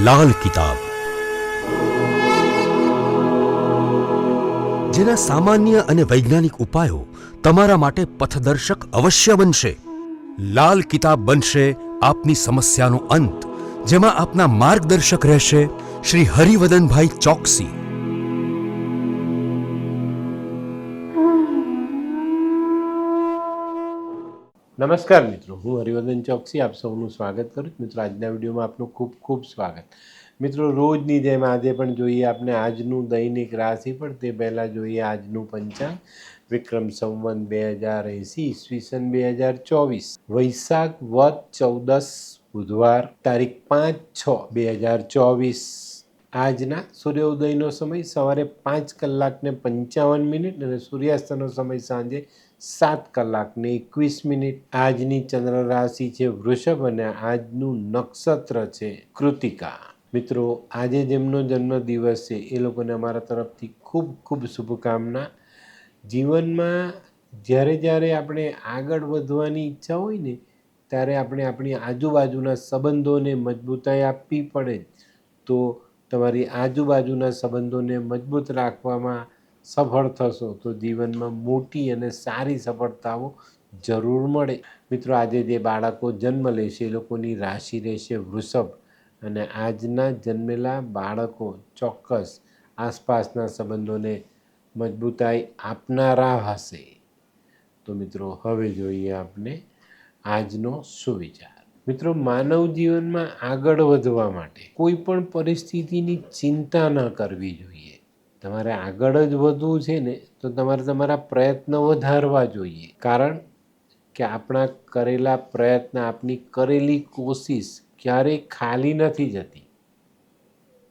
લાલ કિતાબ, જેના સામાન્ય અને વૈજ્ઞાનિક ઉપાયો તમારા માટે પથદર્શક અવશ્ય બનશે. લાલ કિતાબ બનશે આપની સમસ્યાનો અંત, જેમાં આપના માર્ગદર્શક રહેશે શ્રી હરિવદનભાઈ ચોકસી. નમસ્કાર મિત્રો, હું હરિવર્ધન ચોકસી આપ સૌનું સ્વાગત કરું છું. મિત્રો, આજના વિડીયોમાં આપનું ખૂબ ખૂબ સ્વાગત. મિત્રો, રોજની જેમ આજે પણ જોઈએ આપણે આજનું દૈનિક રાશિફળ. તે પહેલાં જોઈએ આજનું પંચાંગ. વિક્રમ સંવત 2080 ઈસવીસન 2024 વૈશાખ વદ 14 બુધવાર તારીખ 5/6/2024. આજના સૂર્યોદયનો સમય સવારે 5:55 અને સૂર્યાસ્તનો સમય સાંજે 7:21. આજની ચંદ્ર રાશિ છે વૃષભ અને આજનું નક્ષત્ર છે કૃતિકા. મિત્રો, આજે જેમનો જન્મદિવસ છે એ લોકોને અમારા તરફથી ખૂબ ખૂબ શુભકામના. જીવનમાં જ્યારે આપણે આગળ વધવાની ઈચ્છા હોય ને ત્યારે આપણે આપણી આજુબાજુના સંબંધોને મજબૂતાઈ આપવી પડે. તો તમારી આજુબાજુના સંબંધોને મજબૂત રાખવામાં સફળ થશો તો જીવનમાં મોટી અને સારી સફળતાઓ જરૂર મળે. મિત્રો, આજે જે બાળકો જન્મ લેશે એ લોકોની રાશિ રહેશે વૃષભ અને આજના જન્મેલા બાળકો ચોક્કસ આસપાસના સંબંધોને મજબૂતાઈ આપનારા હશે. તો મિત્રો, હવે જોઈએ આપણે આજનો સુવિચાર. મિત્રો, માનવ જીવનમાં આગળ વધવા માટે કોઈ પણ પરિસ્થિતિની ચિંતા ન કરવી જોઈએ. તમારે આગળ જ વધવું છે ને તો તમારે તમારા પ્રયત્ન વધારવા જોઈએ. કારણ કે આપણા કરેલા પ્રયત્ન, આપણી કરેલી કોશિશ ક્યારેય ખાલી નથી જતી.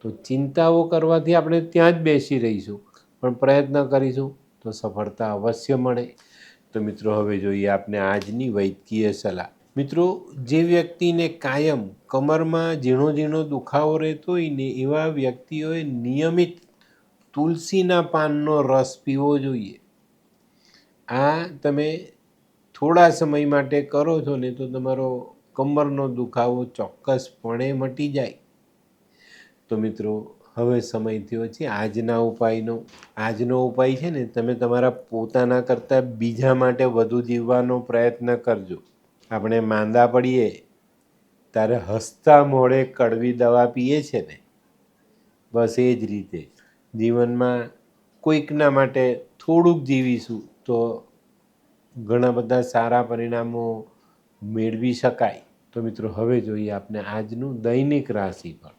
તો ચિંતાઓ કરવાથી આપણે ત્યાં જ બેસી રહીશું, પણ પ્રયત્ન કરીશું તો સફળતા અવશ્ય મળે. તો મિત્રો, હવે જોઈએ આપણે આજની વૈદ્યકીય સલાહ. મિત્રો, જે વ્યક્તિને કાયમ કમરમાં ઝીણો ઝીણો દુખાવો રહેતો હોય ને એવા વ્યક્તિઓએ નિયમિત તુલસીના પાનનો રસ પીવો જોઈએ. આ તમે થોડા સમય માટે કરો છો ને તો તમારો કમરનો દુખાવો ચોક્કસપણે મટી જાય. તો મિત્રો, હવે સમય થયો છે આજના ઉપાયનો. આજનો ઉપાય છે ને, તમે તમારા પોતાના કરતાં બીજા માટે વધુ જીવવાનો પ્રયત્ન કરજો. આપણે માંદા પડીએ ત્યારે હસતા મોઢે કડવી દવા પીએ છે ને, બસ એ જ રીતે જીવનમાં કોઈકના માટે થોડુંક જીવીશું તો ઘણા બધા સારા પરિણામો મેળવી શકાય. તો મિત્રો, હવે જોઈએ આપણે આજનું દૈનિક રાશિફળ.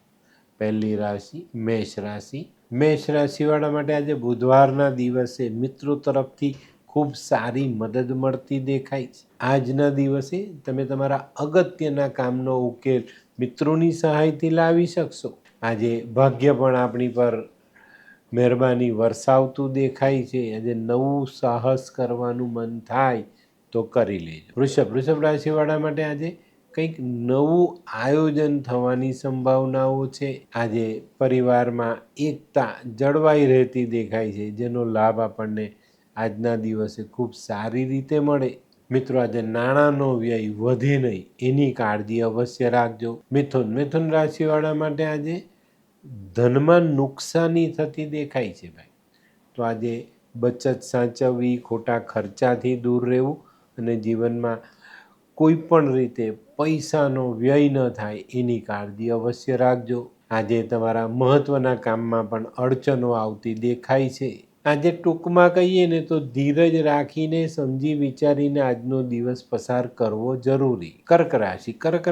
પહેલી રાશિ મેષ રાશિ. મેષ રાશિવાળા માટે આજે બુધવારના દિવસે મિત્રો તરફથી ખૂબ સારી મદદ મળતી દેખાય છે. આજના દિવસે તમે તમારા અગત્યના કામનો ઉકેલ મિત્રોની સહાયથી લાવી શકશો. આજે ભાગ્ય પણ આપણી પર મહેરબાની વરસાવતું દેખાય છે. આજે નવું સાહસ કરવાનું મન થાય તો કરી લેજો. વૃષભ રાશિવાળા માટે આજે કંઈક નવું આયોજન થવાની સંભાવનાઓ છે. આજે પરિવારમાં એકતા જળવાઈ રહેતી દેખાય છે, જેનો લાભ આપણને આજના દિવસે ખૂબ સારી રીતે મળે. મિત્રો, આજે નાણાંનો વ્યય વધે નહીં એની કાળજી અવશ્ય રાખજો. મિથુન રાશિવાળા માટે આજે ધનમાં નુકસાની થતી દેખાય છે ભાઈ. તો આજે બચત સાચવવી, ખોટા ખર્ચાથી દૂર રહેવું અને જીવનમાં કોઈ પણ રીતે પૈસાનો વ્યય ન થાય એની કાળજી અવશ્ય રાખજો. આજે તમારા મહત્ત્વના કામમાં પણ અડચણો આવતી દેખાય છે. આજે ટૂંકમાં કહીએ ને તો ધીરજ રાખીને સમજી વિચારીને આજનો દિવસ પસાર કરવો જરૂરી. કર્ક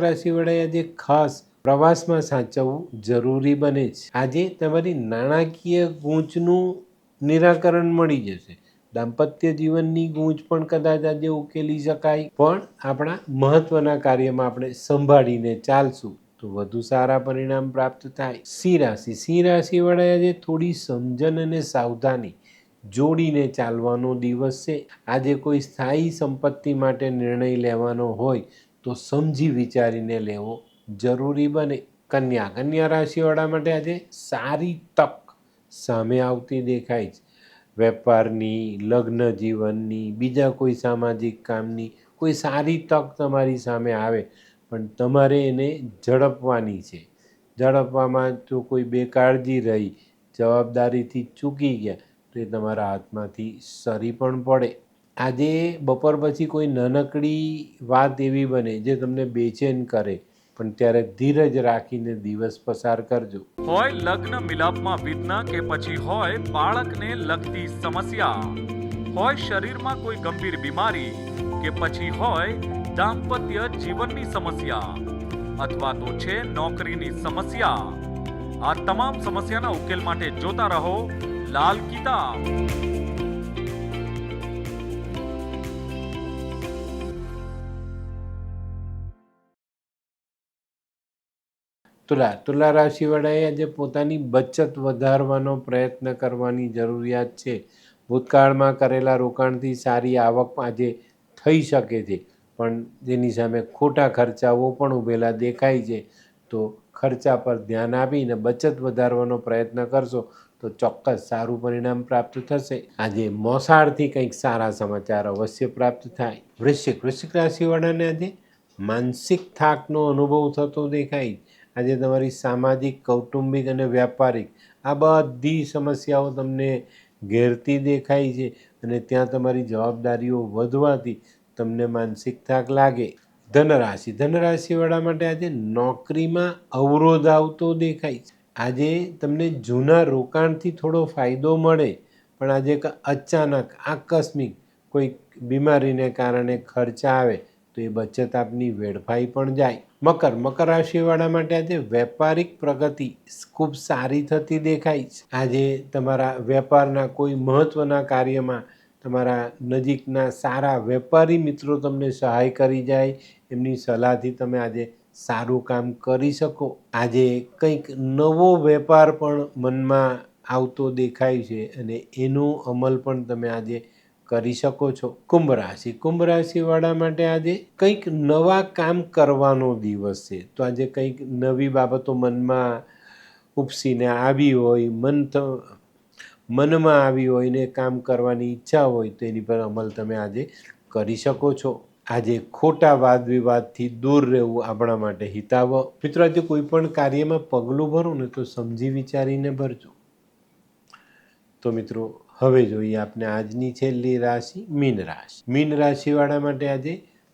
રાશિ વડે આજે ખાસ પ્રવાસમાં સાચવવું જરૂરી બને છે. આજે તમારી નાણાકીય ગૂંચનું નિરાકરણ મળી જશે. દાંપત્ય જીવનની ગૂંચ પણ કદાચ આજે ઉકેલી શકાય. પણ આપણા મહત્વના કાર્યમાં આપણે સંભાળીને ચાલશું તો વધુ સારા પરિણામ પ્રાપ્ત થાય. સિંહ રાશિ વડે આજે થોડી સમજણ અને સાવધાની જોડીને ચાલવાનો દિવસ છે. આજે કોઈ સ્થાયી સંપત્તિ માટે નિર્ણય લેવાનો હોય તો સમજી વિચારીને લેવો જરૂરી બને. કન્યા રાશિવાળા માટે આજે સારી તક સામે આવતી દેખાય છે. વેપારની, લગ્ન જીવનની, બીજા કોઈ સામાજિક કામની કોઈ સારી તક તમારી સામે આવે, પણ તમારે એને ઝડપવાની છે. ઝડપવામાં જો કોઈ બેકાળજી રહી, જવાબદારીથી ચૂકી ગયા તો એ તમારા હાથમાંથી સરી પણ પડે. આજે બપોર પછી કોઈ નાનકડી વાત એવી બને જે તમને બેચેન કરે, પણ ત્યારે ધીરજ રાખીને દિવસ પસાર કરજો. હોય લગ્ન મિલાપમાં વિઘ્ન કે પછી હોય બાળકને લગતી સમસ્યા, હોય શરીરમાં કોઈ ગંભીર બીમારી કે પછી હોય દાંપત્ય જીવનની સમસ્યા અથવા તો છે નોકરીની સમસ્યા, આ તમામ સમસ્યાના ઉકેલ માટે જોતા રહો લાલ કિતાબ. તુલા રાશિવાળાએ આજે પોતાની બચત વધારવાનો પ્રયત્ન કરવાની જરૂરિયાત છે. ભૂતકાળમાં કરેલા રોકાણથી સારી આવક આજે થઈ શકે છે, પણ તેની સામે ખોટા ખર્ચાઓ પણ ઊભેલા દેખાય છે. તો ખર્ચા પર ધ્યાન આપીને બચત વધારવાનો પ્રયત્ન કરશો તો ચોક્કસ સારું પરિણામ પ્રાપ્ત થશે. આજે મોસાળથી કંઈક સારા સમાચાર અવશ્ય પ્રાપ્ત થાય. વૃશ્ચિક રાશિવાળાને આજે માનસિક થાકનો અનુભવ થતો દેખાય. આજે તમારી સામાજિક, કૌટુંબિક અને વ્યાપારિક આ બધી સમસ્યાઓ તમને ઘેરતી દેખાય છે અને ત્યાં તમારી જવાબદારીઓ વધવાથી તમને માનસિક થાક લાગે. ધનરાશિવાળા માટે આજે નોકરીમાં અવરોધ આવતો દેખાય છે. આજે તમને જૂના રોકાણથી થોડો ફાયદો મળે, પણ આજે અચાનક આકસ્મિક કોઈ બીમારીને કારણે ખર્ચા આવે તો એ બચત આપની વેડફાઈ પણ જાય. મકર રાશિવાળા માટે આજે વેપારિક પ્રગતિ ખૂબ સારી થતી દેખાય છે. આજે તમારા વેપારના કોઈ મહત્ત્વના કાર્યમાં તમારા નજીકના સારા વેપારી મિત્રો તમને સહાય કરી જાય, એમની સલાહથી તમે આજે સારું કામ કરી શકો. આજે કંઈક નવો વેપાર પણ મનમાં આવતો દેખાય છે અને એનો અમલ પણ તમે આજે કરી શકો છો. કુંભ રાશિવાળા માટે આજે કંઈક નવા કામ કરવાનો દિવસ છે. તો આજે કંઈક નવી બાબતો મનમાં ઉપસીને આવી હોય, મનમાં આવી હોય ને કામ કરવાની ઈચ્છા હોય તો એની પર અમલ તમે આજે કરી શકો છો. આજે ખોટા વાદ વિવાદથી દૂર રહેવું આપણા માટે હિતાવહ. મિત્રો, આજે કોઈ પણ કાર્યમાં પગલું ભરો ને તો સમજી વિચારીને ભરજો. તો મિત્રો, હવે જોઈએ આપણે આજની છેલ્લી રાશિ મીન રાશિવાળા માટે આજે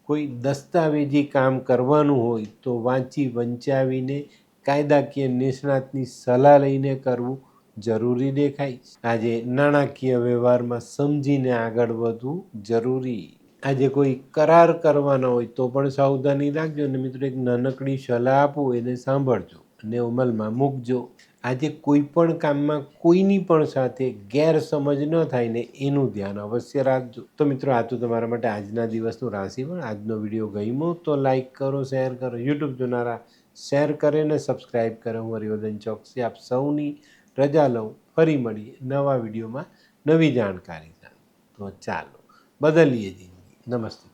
કોઈ દસ્તાવેજી કામ કરવાનું હોય તો વાંચી વંચાવીને કાયદાકીય નિષ્ણાતની સલાહ લઈને કરવું જરૂરી દેખાય. આજે નાણાકીય વ્યવહારમાં સમજીને આગળ વધવું જરૂરી. આજે કોઈ કરાર કરવાના હોય તો પણ સાવધાની રાખજો. અને મિત્રો, એક નાનકડી સલાહ આપું, એને સાંભળજો અને અમલમાં મૂકજો. આજે કોઈ પણ કામમાં કોઈની પણ સાથે ગેરસમજ ન થાય ને એનું ધ્યાન અવશ્ય રાખજો. તો મિત્રો, આ તો તમારા માટે આજના દિવસનું રાશિફળ. આજનો વિડીયો ગમ્યો તો લાઈક કરો, શેર કરો. યુટ્યુબ જોનારા શેર કરે ને સબસ્ક્રાઈબ કરે. હું હરિવર્ધન ચોકસી આપ સૌની રજા લઉં. ફરી મળીએ નવા વિડીયોમાં નવી જાણકારી સાથે. તો ચાલો બદલીએ જિંદગી. નમસ્તે.